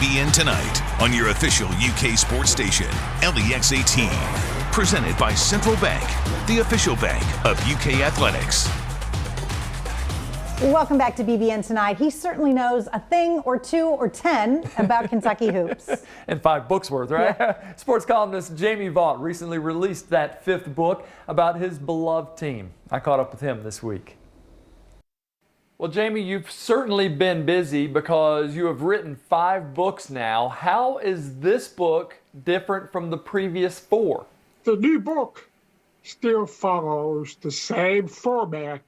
BBN Tonight on your official UK sports station, LEX 18. Presented by Central Bank, the official bank of UK athletics. Welcome back to BBN Tonight. He certainly knows a thing or two or 10 about Kentucky hoops. And 5 books worth, right? Yeah. Sports columnist Jamie Vaught recently released that 5th book about his beloved team. I caught up with him this week. Well, Jamie, you've certainly been busy because you have written 5 books now. How is this book different from the previous 4? The new book still follows the same format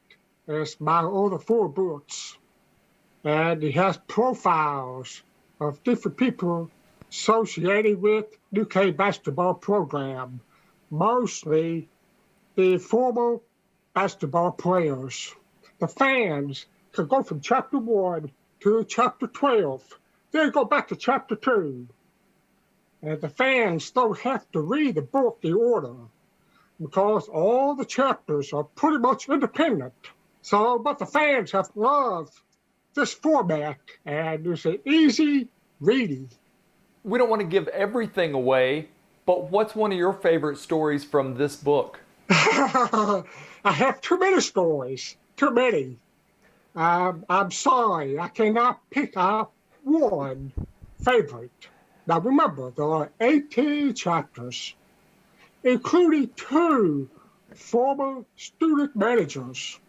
as my other 4 books. And it has profiles of different people associated with UK basketball program, mostly the former basketball players. The fans can go from chapter 1 to chapter 12, then go back to chapter 2. And the fans don't have to read the book in order because all the chapters are pretty much independent. So, but the fans have loved this format, and it's an easy reading. We don't want to give everything away, but what's one of your favorite stories from this book? I have too many stories, too many. I'm sorry, I cannot pick out one favorite. Now remember, there are 18 chapters, including 2 former student managers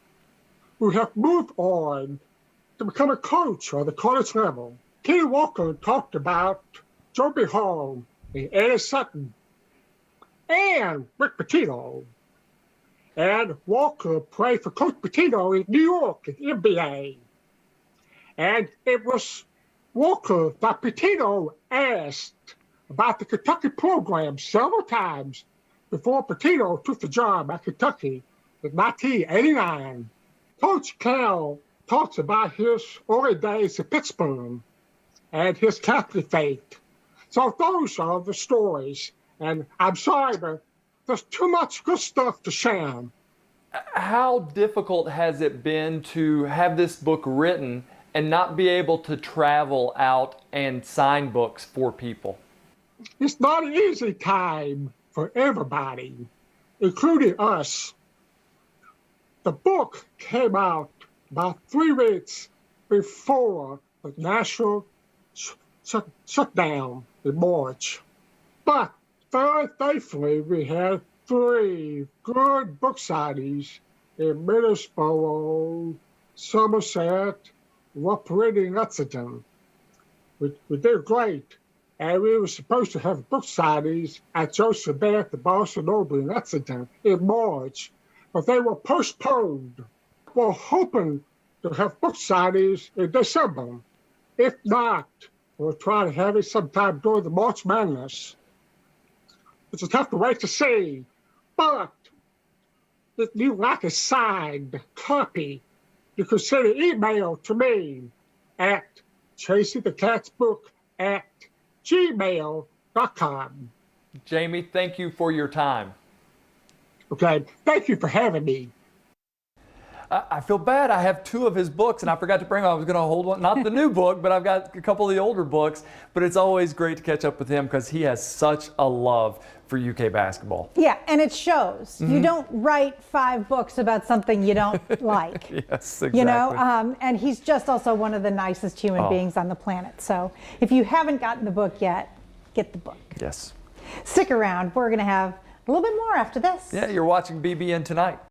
who have moved on to become a coach on the college level. Kenny Walker talked about Joby Hall and Eddie Sutton and Rick Pitino. And Walker played for Coach Pitino in New York at the NBA. And it was Walker that Pitino asked about the Kentucky program several times before Pitino took the job at Kentucky in 1989. Coach Cal talks about his early days in Pittsburgh and his Catholic faith. So those are the stories. And I'm sorry, but there's too much good stuff to share. How difficult has it been to have this book written and not be able to travel out and sign books for people? It's not an easy time for everybody, including us. The book came out about 3 weeks before the national shutdown in March. But very thankfully, we had 3 good book signings in Middlesbrough, Somerset, Reading, Lexington. We did great. And we were supposed to have book signings at Joseph Beth, the Barcelona in Lexington in March, but they were postponed. We're hoping to have book signings in December. If not, we'll try to have it sometime during the March Madness. We'll just have to wait to see. But if you like a signed copy, you can send an email to me at chasingthecatsbook@gmail.com. Jamie, thank you for your time. Okay, thank you for having me. I feel bad. I have 2 of his books, and I forgot to bring them. I was going to hold one, not the new book, but I've got a couple of the older books. But it's always great to catch up with him because he has such a love for UK basketball. Yeah, and it shows. You don't write 5 books about something you don't like. Yes, exactly. You know, and he's just also one of the nicest human beings on the planet. So if you haven't gotten the book yet, get the book. Yes. Stick around. We're going to have a little bit more after this. Yeah, you're watching BBN Tonight.